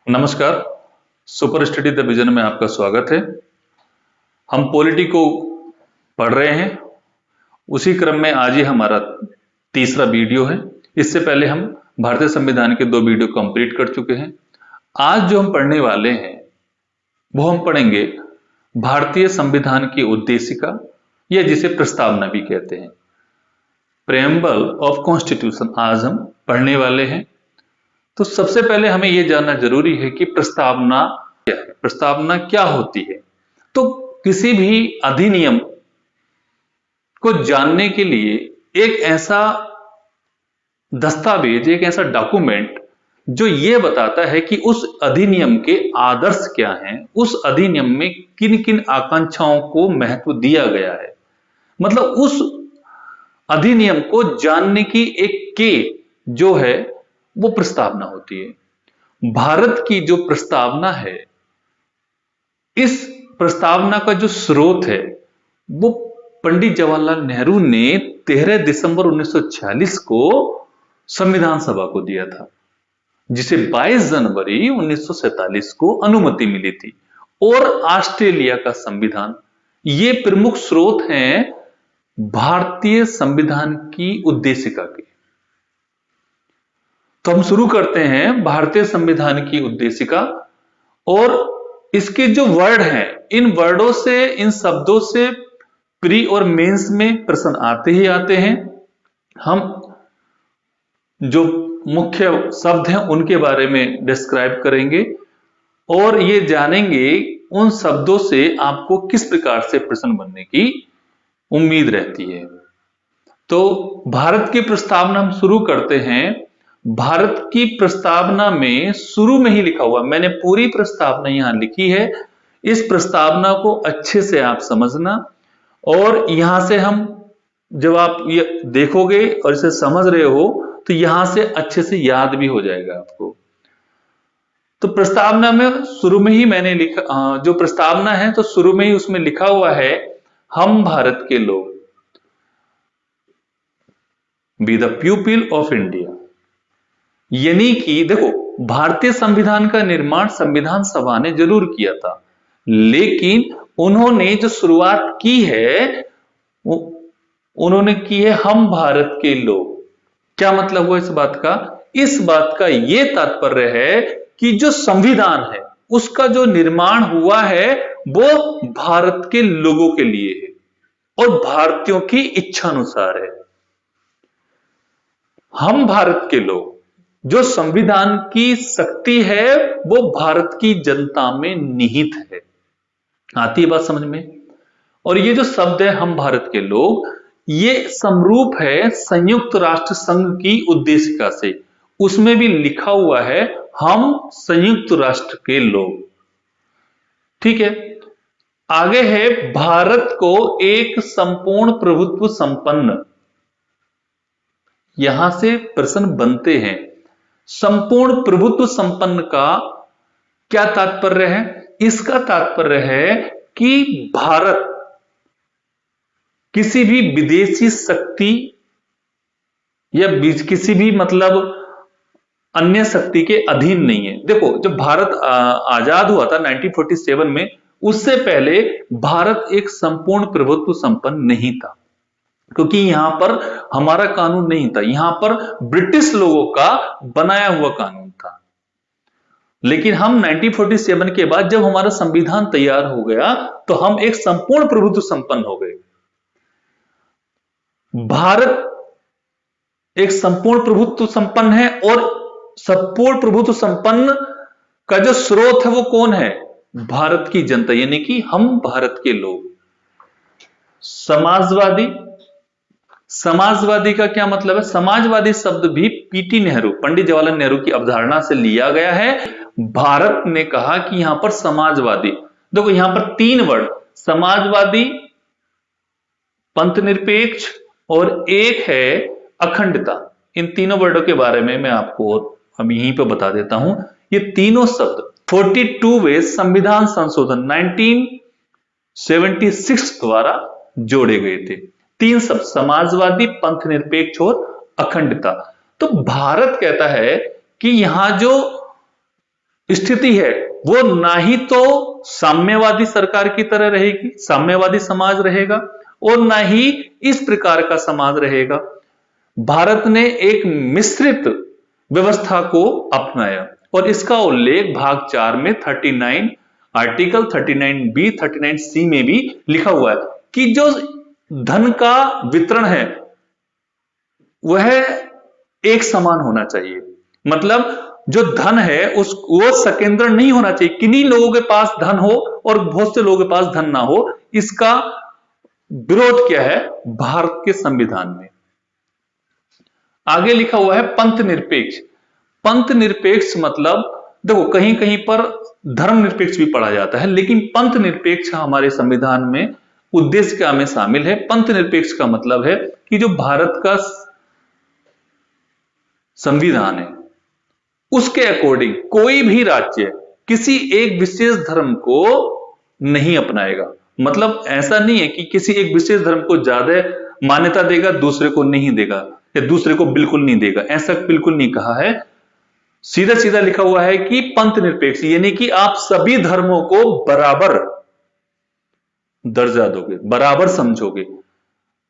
नमस्कार। Super study the vision में आपका स्वागत है। हम पॉलिटी को पढ़ रहे हैं। उसी क्रम में आज ही हमारा तीसरा वीडियो है। इससे पहले हम भारतीय संविधान के 2 वीडियो कंप्लीट कर चुके हैं। आज जो हम पढ़ने वाले हैं वो हम पढ़ेंगे भारतीय संविधान की उद्देशिका, या जिसे प्रस्तावना भी कहते हैं, प्रेम्बल ऑफ कॉन्स्टिट्यूशन आज हम पढ़ने वाले हैं। तो सबसे पहले हमें यह जानना जरूरी है कि प्रस्तावना क्या है, प्रस्तावना क्या होती है। तो किसी भी अधिनियम को जानने के लिए एक ऐसा दस्तावेज, एक ऐसा डॉक्यूमेंट जो यह बताता है कि उस अधिनियम के आदर्श क्या हैं, उस अधिनियम में किन किन आकांक्षाओं को महत्व दिया गया है, मतलब उस अधिनियम को जानने की एक के जो है वो प्रस्तावना होती है। भारत की जो प्रस्तावना है, इस प्रस्तावना का जो स्रोत है वो पंडित जवाहरलाल नेहरू ने 13 दिसंबर 1946 को संविधान सभा को दिया था, जिसे 22 जनवरी 1947 को अनुमति मिली थी। और ऑस्ट्रेलिया का संविधान, ये प्रमुख स्रोत हैं भारतीय संविधान की उद्देशिका के। तो हम शुरू करते हैं भारतीय संविधान की उद्देशिका। और इसके जो वर्ड हैं, इन वर्डों से, इन शब्दों से प्री और मेंस में प्रश्न आते ही आते हैं। हम जो मुख्य शब्द हैं उनके बारे में डिस्क्राइब करेंगे और ये जानेंगे उन शब्दों से आपको किस प्रकार से प्रश्न बनने की उम्मीद रहती है। तो भारत की प्रस्तावना हम शुरू करते हैं। भारत की प्रस्तावना में शुरू में ही लिखा हुआ, मैंने पूरी प्रस्तावना यहां लिखी है, इस प्रस्तावना को अच्छे से आप समझना। और यहां से हम, जब आप ये देखोगे और इसे समझ रहे हो तो यहां से अच्छे से याद भी हो जाएगा आपको। तो प्रस्तावना में शुरू में ही मैंने लिखा, जो प्रस्तावना है तो शुरू में ही उसमें लिखा हुआ है, हम भारत के लोग, be the people of India. यानी कि देखो, भारतीय संविधान का निर्माण संविधान सभा ने जरूर किया था, लेकिन उन्होंने जो शुरुआत की है वो उन्होंने की है हम भारत के लोग। क्या मतलब हुआ इस बात का? इस बात का यह तात्पर्य है कि जो संविधान है उसका जो निर्माण हुआ है वो भारत के लोगों के लिए है और भारतीयों की इच्छा अनुसार है। हम भारत के लोग, जो संविधान की शक्ति है वो भारत की जनता में निहित है। आती है बात समझ में? और ये जो शब्द है हम भारत के लोग, ये समरूप है संयुक्त राष्ट्र संघ की उद्देशिका से। उसमें भी लिखा हुआ है हम संयुक्त राष्ट्र के लोग। ठीक है, आगे है भारत को एक संपूर्ण प्रभुत्व संपन्न। यहां से प्रश्न बनते हैं, संपूर्ण प्रभुत्व संपन्न का क्या तात्पर्य है? इसका तात्पर्य है कि भारत किसी भी विदेशी शक्ति या किसी भी मतलब अन्य शक्ति के अधीन नहीं है। देखो, जब भारत आजाद हुआ था 1947 में, उससे पहले भारत एक संपूर्ण प्रभुत्व संपन्न नहीं था, क्योंकि यहां पर हमारा कानून नहीं था, यहां पर ब्रिटिश लोगों का बनाया हुआ कानून था। लेकिन हम 1947 के बाद जब हमारा संविधान तैयार हो गया तो हम एक संपूर्ण प्रभुत्व संपन्न हो गए। भारत एक संपूर्ण प्रभुत्व संपन्न है और संपूर्ण प्रभुत्व संपन्न का जो स्रोत है वो कौन है? भारत की जनता, यानी कि हम भारत के लोग। समाजवादी, समाजवादी का क्या मतलब है? समाजवादी शब्द भी पीटी नेहरू, पंडित जवाहरलाल नेहरू की अवधारणा से लिया गया है। भारत ने कहा कि यहां पर समाजवादी, देखो यहां पर 3 वर्ड, समाजवादी, पंथ निरपेक्ष और एक है अखंडता। इन तीनों वर्डों के बारे में मैं आपको अब यहीं पर बता देता हूं। ये तीनों शब्द 42वें संविधान संशोधन 1976 द्वारा जोड़े गए थे। 3 शब्द, समाजवादी, पंथ निरपेक्ष और अखंडता। तो भारत कहता है कि यहां जो स्थिति है वो ना ही तो साम्यवादी सरकार की तरह रहेगी, साम्यवादी समाज रहेगा, और ना ही इस प्रकार का समाज रहेगा। भारत ने एक मिश्रित व्यवस्था को अपनाया और इसका उल्लेख भाग 4 में 39 आर्टिकल 39B 39C में भी लिखा हुआ है कि जो धन का वितरण है वह एक समान होना चाहिए। मतलब जो धन है उस वो सकेंद्र नहीं होना चाहिए, किन्हीं लोगों के पास धन हो और बहुत से लोगों के पास धन ना हो। इसका विरोध क्या है भारत के संविधान में। आगे लिखा हुआ है पंथ निरपेक्ष। पंथ निरपेक्ष मतलब देखो कहीं कहीं पर धर्म निरपेक्ष भी पढ़ा जाता है, लेकिन पंथ निरपेक्ष हमारे संविधान में उद्देश्य क्या में शामिल है। पंथ निरपेक्ष का मतलब है कि जो भारत का संविधान है उसके अकॉर्डिंग कोई भी राज्य किसी एक विशेष धर्म को नहीं अपनाएगा। मतलब ऐसा नहीं है कि किसी एक विशेष धर्म को ज्यादा मान्यता देगा दूसरे को नहीं देगा या दूसरे को बिल्कुल नहीं देगा, ऐसा बिल्कुल नहीं कहा है। सीधा सीधा लिखा हुआ है कि पंथ निरपेक्ष यानी कि आप सभी धर्मों को बराबर दर्जा दोगे, बराबर समझोगे,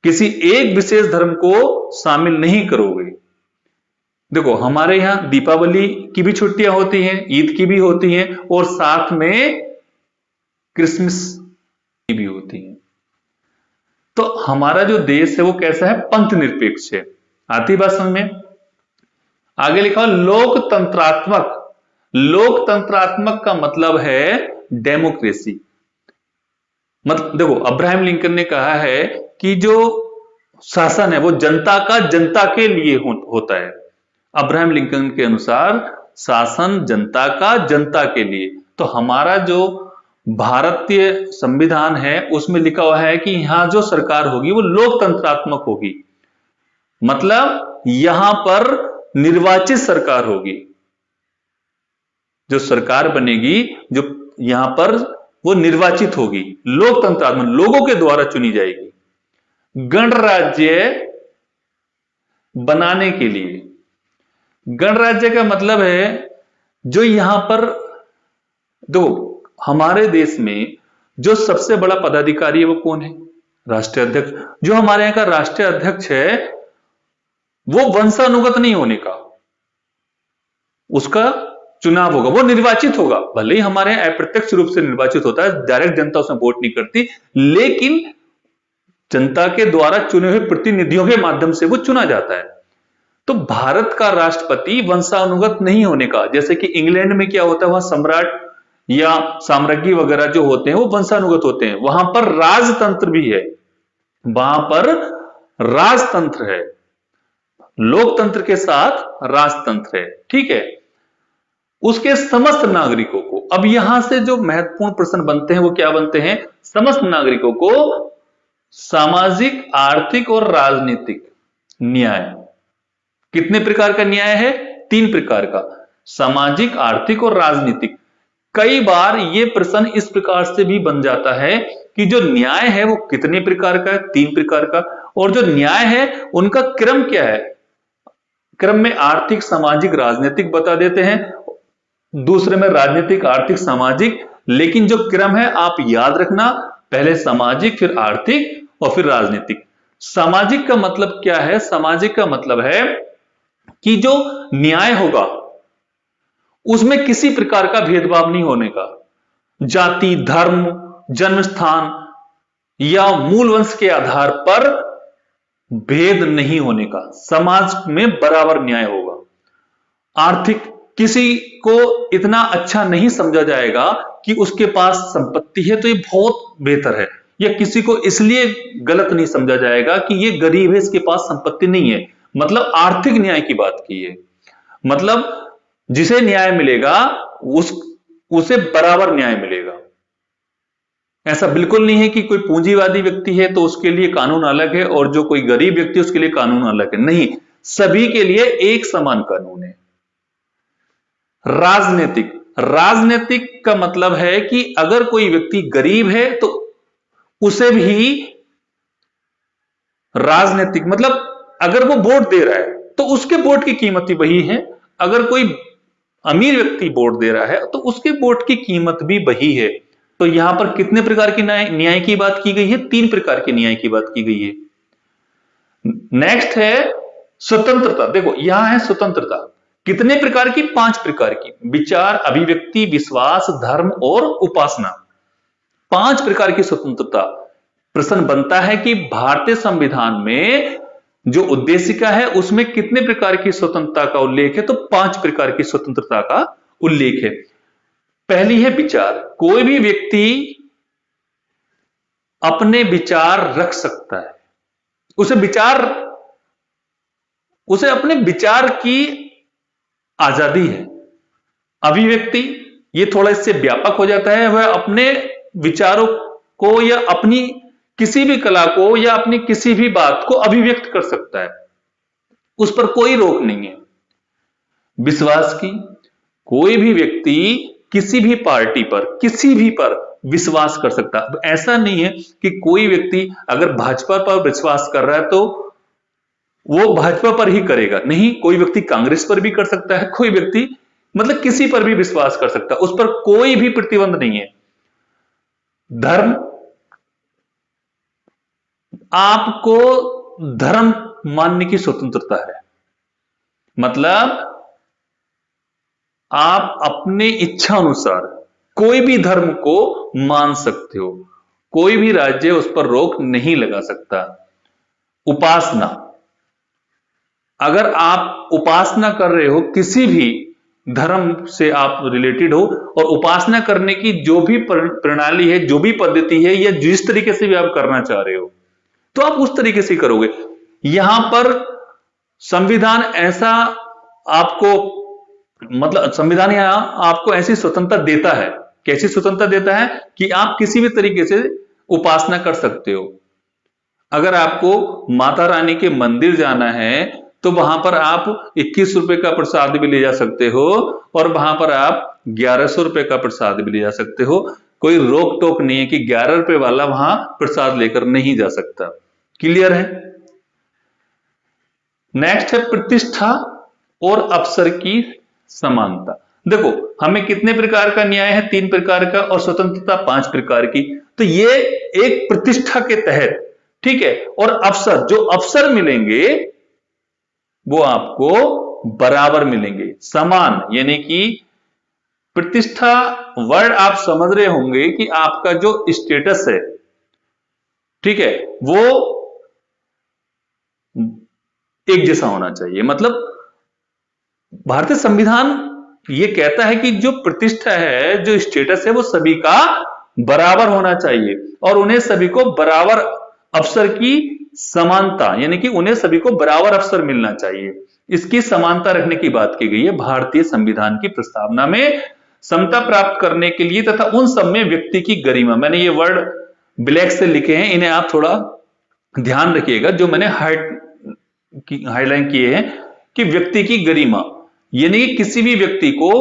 किसी एक विशेष धर्म को शामिल नहीं करोगे। देखो हमारे यहां दीपावली की भी छुट्टियां होती हैं, ईद की भी होती हैं और साथ में क्रिसमस की भी होती हैं। तो हमारा जो देश है वो कैसा है, पंथ निरपेक्ष है। आती बात समझ में। आगे लिखा हुआ लोकतंत्रात्मक। लोकतंत्रात्मक का मतलब है डेमोक्रेसी। मतलब देखो अब्राहम लिंकन ने कहा है कि जो शासन है वो जनता का जनता के लिए होता है। अब्राहम लिंकन के अनुसार शासन जनता का जनता के लिए। तो हमारा जो भारतीय संविधान है उसमें लिखा हुआ है कि यहां जो सरकार होगी वो लोकतंत्रात्मक होगी। मतलब यहां पर निर्वाचित सरकार होगी। जो सरकार बनेगी जो यहां पर वो निर्वाचित होगी, लोकतंत्रात्मक लोगों के द्वारा चुनी जाएगी। गणराज्य बनाने के लिए, गणराज्य का मतलब है जो यहां पर दो हमारे देश में जो सबसे बड़ा पदाधिकारी है वो कौन है, राष्ट्रीय अध्यक्ष। जो हमारे यहां का राष्ट्रीय अध्यक्ष है वो वंशानुगत नहीं होने का, उसका चुनाव होगा, वो निर्वाचित होगा। भले ही हमारे यहां अप्रत्यक्ष रूप से निर्वाचित होता है, डायरेक्ट जनता उसमें वोट नहीं करती, लेकिन जनता के द्वारा चुने हुए प्रतिनिधियों के माध्यम से वो चुना जाता है। तो भारत का राष्ट्रपति वंशानुगत नहीं होने का, जैसे कि इंग्लैंड में क्या होता है वहां सम्राट या साम्राज्ञी वगैरह जो होते हैं वो वंशानुगत होते हैं। वहां पर राजतंत्र भी है, वहां पर राजतंत्र है, लोकतंत्र के साथ राजतंत्र है, ठीक है। उसके समस्त नागरिकों को, अब यहां से जो महत्वपूर्ण प्रश्न बनते हैं वो क्या बनते हैं, समस्त नागरिकों को सामाजिक आर्थिक और राजनीतिक न्याय। कितने प्रकार का न्याय है, 3 प्रकार का, सामाजिक आर्थिक और राजनीतिक। कई बार यह प्रश्न इस प्रकार से भी बन जाता है कि जो न्याय है वो कितने प्रकार का है, 3 प्रकार का, और जो न्याय है उनका क्रम क्या है, क्रम में आर्थिक सामाजिक राजनीतिक बता देते हैं, दूसरे में राजनीतिक आर्थिक सामाजिक, लेकिन जो क्रम है आप याद रखना, पहले सामाजिक फिर आर्थिक और फिर राजनीतिक। सामाजिक का मतलब क्या है, सामाजिक का मतलब है कि जो न्याय होगा उसमें किसी प्रकार का भेदभाव नहीं होने का, जाति धर्म जन्म स्थान या मूल वंश के आधार पर भेद नहीं होने का, समाज में बराबर न्याय होगा। आर्थिक, किसी को इतना अच्छा नहीं समझा जाएगा कि उसके पास संपत्ति है तो ये बहुत बेहतर है, या किसी को इसलिए गलत नहीं समझा जाएगा कि ये गरीब है इसके पास संपत्ति नहीं है। मतलब आर्थिक न्याय की बात की है, मतलब जिसे न्याय मिलेगा उसे बराबर न्याय मिलेगा। ऐसा बिल्कुल नहीं है कि कोई पूंजीवादी व्यक्ति है तो उसके लिए कानून अलग है और जो कोई गरीब व्यक्ति है उसके लिए कानून अलग है, नहीं, सभी के लिए एक समान कानून है। राजनीतिक, राजनीतिक का मतलब है कि अगर कोई व्यक्ति गरीब है तो उसे भी राजनीतिक, मतलब अगर वो वोट दे रहा है तो उसके वोट की कीमत ही वही है। अगर कोई अमीर व्यक्ति वोट दे रहा है तो उसके वोट की कीमत भी वही है। तो यहां पर कितने प्रकार की न्याय की बात की गई है? 3 प्रकार के न्याय की बात की गई है। नेक्स्ट है स्वतंत्रता। देखो यहां है स्वतंत्रता, कितने प्रकार की? 5 प्रकार की। विचार, अभिव्यक्ति, विश्वास, धर्म और उपासना। 5 प्रकार की स्वतंत्रता। प्रश्न बनता है कि भारतीय संविधान में जो उद्देशिका है उसमें कितने प्रकार की स्वतंत्रता का उल्लेख है? तो 5 प्रकार की स्वतंत्रता का उल्लेख है। पहली है विचार। कोई भी व्यक्ति अपने विचार रख सकता है, उसे अपने विचार की आजादी है। अभिव्यक्ति, ये थोड़ा इससे व्यापक हो जाता है, वह अपने विचारों को या अपनी किसी भी कला को या अपनी किसी भी बात को अभिव्यक्त कर सकता है, उस पर कोई रोक नहीं है। विश्वास की, कोई भी व्यक्ति किसी भी पार्टी पर, किसी भी पर विश्वास कर सकता है। ऐसा नहीं है कि कोई व्यक्ति अगर भाजपा पर विश्वास कर रहा है तो वो भाजपा पर ही करेगा, नहीं, कोई व्यक्ति कांग्रेस पर भी कर सकता है, कोई व्यक्ति मतलब किसी पर भी विश्वास कर सकता है, उस पर कोई भी प्रतिबंध नहीं है। धर्म, आपको धर्म मानने की स्वतंत्रता है, मतलब आप अपने इच्छा अनुसार कोई भी धर्म को मान सकते हो, कोई भी राज्य उस पर रोक नहीं लगा सकता। उपासना, अगर आप उपासना कर रहे हो, किसी भी धर्म से आप रिलेटेड हो और उपासना करने की जो भी प्रणाली है, जो भी पद्धति है, या जिस तरीके से भी आप करना चाह रहे हो तो आप उस तरीके से करोगे। यहां पर संविधान ऐसा आपको, मतलब संविधान यहां आपको ऐसी स्वतंत्रता देता है। कैसी स्वतंत्रता देता है? कि आप किसी भी तरीके से उपासना कर सकते हो। अगर आपको माता रानी के मंदिर जाना है तो वहां पर आप 21 रुपए का प्रसाद भी ले जा सकते हो और वहां पर आप 1100 रुपए का प्रसाद भी ले जा सकते हो। कोई रोक टोक नहीं है कि 11 रुपए वाला वहां प्रसाद लेकर नहीं जा सकता। क्लियर है? नेक्स्ट है प्रतिष्ठा और अवसर की समानता। देखो हमें कितने प्रकार का न्याय है? 3 प्रकार का, और स्वतंत्रता 5 प्रकार की। तो ये एक प्रतिष्ठा के तहत, ठीक है, और अवसर, जो अवसर मिलेंगे वो आपको बराबर मिलेंगे, समान। यानी कि प्रतिष्ठा वर्ड आप समझ रहे होंगे कि आपका जो स्टेटस है, ठीक है, वो एक जैसा होना चाहिए। मतलब भारतीय संविधान ये कहता है कि जो प्रतिष्ठा है, जो स्टेटस है, वो सभी का बराबर होना चाहिए और उन्हें सभी को बराबर अवसर की समानता, यानी कि उन्हें सभी को बराबर अवसर मिलना चाहिए, इसकी समानता रखने की बात की गई है भारतीय संविधान की प्रस्तावना में। समता प्राप्त करने के लिए तथा उन सब में व्यक्ति की गरिमा, मैंने ये वर्ड ब्लैक से लिखे हैं, इन्हें आप थोड़ा ध्यान रखिएगा, जो मैंने हाईलाइन किए हैं, कि व्यक्ति की गरिमा, यानी किसी भी व्यक्ति को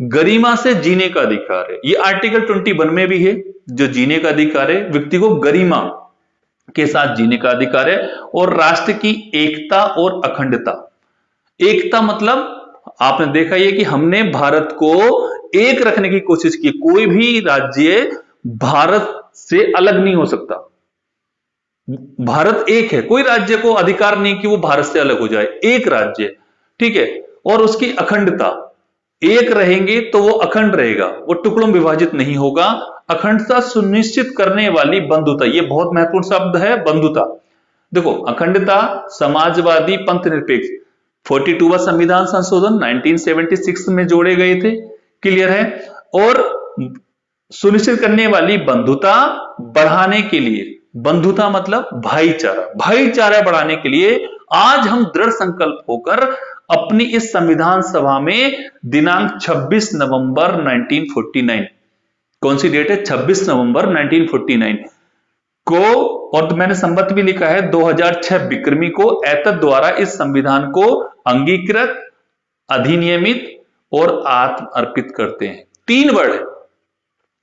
गरिमा से जीने का अधिकार है। ये आर्टिकल 21 में भी है, जो जीने का अधिकार है, व्यक्ति को गरिमा के साथ जीने का अधिकार है। और राष्ट्र की एकता और अखंडता। एकता मतलब आपने देखा ये कि हमने भारत को एक रखने की कोशिश की, कोई भी राज्य भारत से अलग नहीं हो सकता, भारत एक है, कोई राज्य को अधिकार नहीं कि वो भारत से अलग हो जाए, एक राज्य, ठीक है। और उसकी अखंडता, एक रहेंगे तो वो अखंड रहेगा, वो टुकड़ों में विभाजित नहीं होगा। अखंडता सुनिश्चित करने वाली बंधुता, ये बहुत महत्वपूर्ण शब्द है, बंधुता। देखो अखंडता, समाजवादी, पंथ निरपेक्ष, 42वां संविधान संशोधन 1976 में जोड़े गए थे, क्लियर है। और सुनिश्चित करने वाली बंधुता बढ़ाने के लिए, बंधुता मतलब भाईचारा, भाईचारा बढ़ाने के लिए आज हम दृढ़ संकल्प होकर अपनी इस संविधान सभा में दिनांक 26 नवंबर 1949, कौन सी डेट है? 26 नवंबर 1949 को, और तो मैंने संबत भी लिखा है 2006 विक्रमी को, एतद द्वारा इस संविधान को अंगीकृत, अधिनियमित और आत्म अर्पित करते हैं। 3 वर्ड है,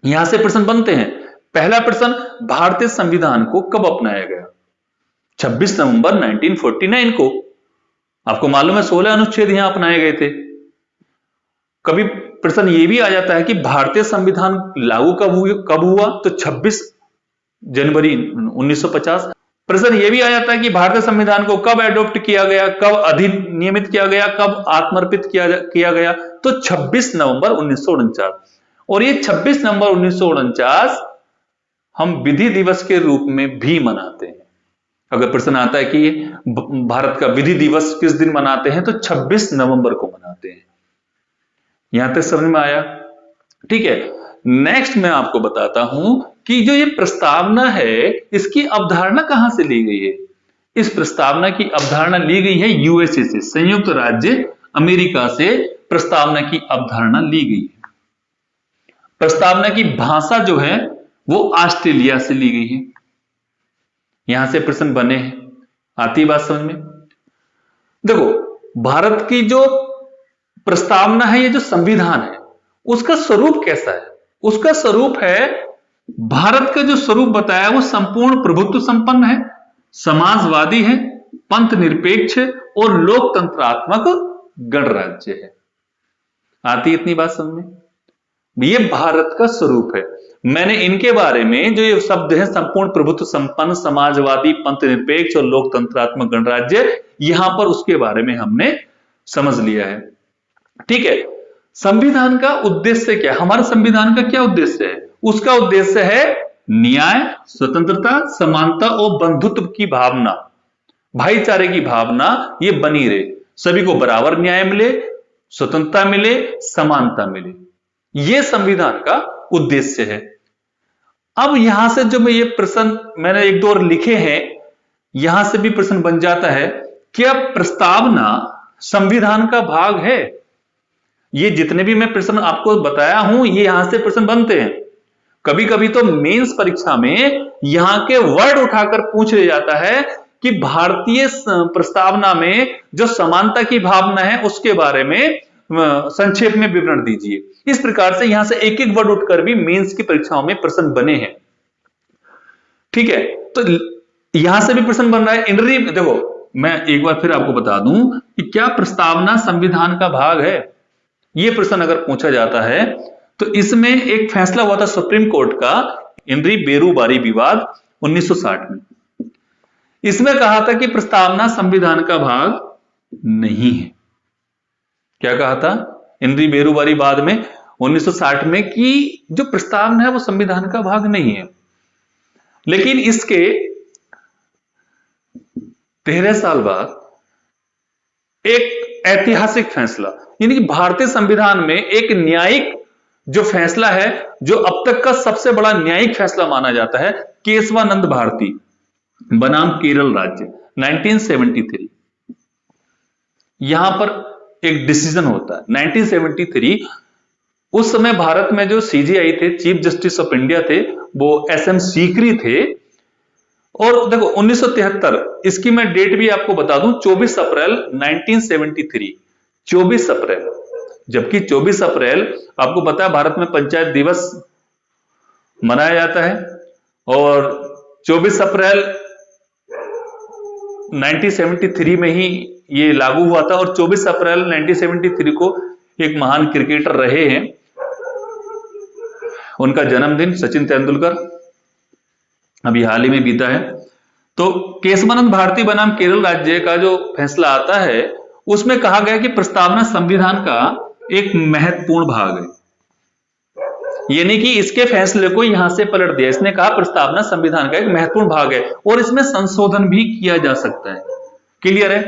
यहां से प्रश्न बनते हैं। पहला प्रश्न, भारतीय संविधान को कब अपनाया गया? 26 नवंबर 1949 को। आपको मालूम है 16 अनुच्छेद यहां अपनाए गए थे। कभी प्रश्न ये भी आ जाता है कि भारतीय संविधान लागू कब हुआ, तो 26 जनवरी 1950। प्रश्न ये भी आ जाता है कि भारतीय संविधान को कब एडॉप्ट किया गया, कब अधिनियमित किया गया, कब आत्मर्पित किया गया, तो 26 नवंबर 1949। और ये 26 नवंबर 1949 हम विधि दिवस के रूप में भी मनाते हैं। अगर प्रश्न आता है कि भारत का विधि दिवस किस दिन मनाते हैं, तो 26 नवंबर को मनाते हैं। यहां तक समझ में आया? ठीक है, नेक्स्ट मैं आपको बताता हूं कि जो ये प्रस्तावना है इसकी अवधारणा कहां से ली गई है। इस प्रस्तावना की अवधारणा ली गई है यूएसए से, संयुक्त राज्य अमेरिका से प्रस्तावना की अवधारणा ली गई है। प्रस्तावना की भाषा जो है वो ऑस्ट्रेलिया से ली गई है। यहां से प्रश्न बने हैं, आती बात समझ में? देखो, भारत की जो प्रस्तावना है, ये जो संविधान है, उसका स्वरूप कैसा है? उसका स्वरूप है, भारत का जो स्वरूप बताया वो संपूर्ण प्रभुत्व संपन्न है, समाजवादी है, पंथ निरपेक्ष और लोकतंत्रात्मक गणराज्य है। आती इतनी बात समझ में? ये भारत का स्वरूप है। मैंने इनके बारे में जो ये शब्द है, संपूर्ण प्रभुत्व संपन्न, समाजवादी, पंथ निरपेक्ष और लोकतंत्रात्मक गणराज्य, यहां पर उसके बारे में हमने समझ लिया है। ठीक है, संविधान का उद्देश्य क्या है? हमारे संविधान का क्या उद्देश्य है? उसका उद्देश्य है न्याय, स्वतंत्रता, समानता और बंधुत्व की भावना, भाईचारे की भावना ये बनी रहे, सभी को बराबर न्याय मिले, स्वतंत्रता मिले, समानता मिले। ये संविधान का उद्देश्य है। अब यहां से जो मैं ये प्रश्न मैंने एक दो और लिखे हैं, यहां से भी प्रश्न बन जाता है, क्या प्रस्तावना संविधान का भाग है? ये जितने भी मैं प्रश्न आपको बताया हूं, ये यहां से प्रश्न बनते हैं। कभी कभी तो मेंस परीक्षा में यहां के वर्ड उठाकर पूछ लिया जाता है कि भारतीय प्रस्तावना में जो समानता की भावना है उसके बारे में संक्षेप में विवरण दीजिए। इस प्रकार से यहां से एक एक वर्ड उठकर भी मेंस की परीक्षाओं में प्रश्न बने हैं। ठीक है, तो यहां से भी प्रश्न बन रहा है इनरी। देखो, मैं एक बार फिर आपको बता दूं कि क्या प्रस्तावना संविधान का भाग है? यह प्रश्न अगर पूछा जाता है तो इसमें एक फैसला हुआ था सुप्रीम कोर्ट का, इनरी बेरूबारी विवाद 1960 में। इसमें कहा था कि प्रस्तावना संविधान का भाग नहीं है। क्या कहा था इनरी बेरूबारी विवाद में 1960 में कि जो प्रस्तावना है वो संविधान का भाग नहीं है। लेकिन इसके 13 साल बाद एक ऐतिहासिक फैसला, यानी कि भारतीय संविधान में एक न्यायिक जो फैसला है, जो अब तक का सबसे बड़ा न्यायिक फैसला माना जाता है, केशवानंद भारती बनाम केरल राज्य 1973। यहां पर एक डिसीजन होता है 1973। उस समय भारत में जो सीजेआई थे, चीफ जस्टिस ऑफ इंडिया थे, वो एसएम सीकरी थे। और देखो 1973, इसकी मैं डेट भी आपको बता दूं, 24 अप्रैल 1973, 24 अप्रैल। जबकि 24 अप्रैल आपको पता है भारत में पंचायत दिवस मनाया जाता है, और 24 अप्रैल 1973 में ही ये लागू हुआ था। और 24 अप्रैल 1973 को एक महान क्रिकेटर रहे हैं, उनका जन्मदिन सचिन तेंदुलकर अभी हाल ही में बीता है। तो केशवानंद भारती बनाम केरल राज्य का जो फैसला आता है, उसमें कहा गया कि प्रस्तावना संविधान का एक महत्वपूर्ण भाग है। यानी कि इसके फैसले को यहां से पलट दिया। इसने कहा प्रस्तावना संविधान का एक महत्वपूर्ण भाग है और इसमें संशोधन भी किया जा सकता है। क्लियर है?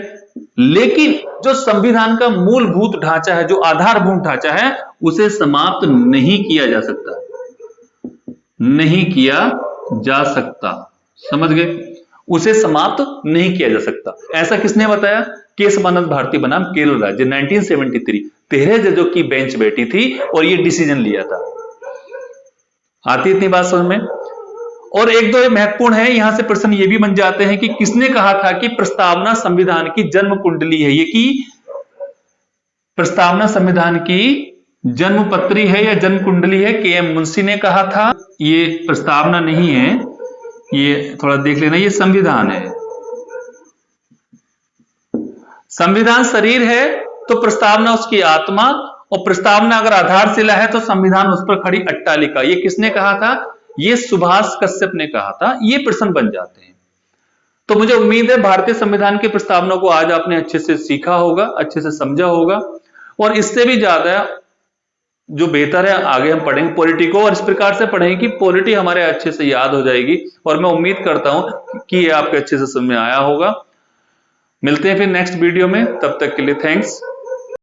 लेकिन जो संविधान का मूलभूत ढांचा है, जो आधारभूत ढांचा है, उसे समाप्त नहीं किया जा सकता, नहीं किया जा सकता। समझ गए? उसे समाप्त नहीं किया जा सकता। ऐसा किसने बताया? केशवानंद भारती बनाम केरल राज्य 1973। 13 जजों की बेंच बैठी थी और ये डिसीजन लिया था। आती इतनी बात समझ में? और एक दो महत्वपूर्ण है, यहां से प्रश्न ये भी बन जाते हैं कि किसने कहा था कि प्रस्तावना संविधान की जन्म कुंडली है। ये कि प्रस्तावना संविधान की जन्मपत्री है या जन्म कुंडली है? के.एम. मुंशी ने कहा था। ये प्रस्तावना नहीं है, ये थोड़ा देख लेना, ये संविधान है। संविधान शरीर है तो प्रस्तावना उसकी आत्मा और प्रस्तावना अगर आधारशिला है तो संविधान उस पर खड़ी अट्टालिका। ये किसने कहा था? ये सुभाष कश्यप ने कहा था। ये प्रश्न बन जाते हैं। तो मुझे उम्मीद है भारतीय संविधान की प्रस्तावना को आज आपने अच्छे से सीखा होगा, अच्छे से समझा होगा, और इससे भी ज्यादा जो बेहतर है आगे हम पढ़ेंगे पॉलिटी को, और इस प्रकार से पढ़ेंगे कि पॉलिटी हमारे अच्छे से याद हो जाएगी। और मैं उम्मीद करता हूं कि ये आपके अच्छे से समझ में आया होगा। मिलते हैं फिर नेक्स्ट वीडियो में, तब तक के लिए थैंक्स।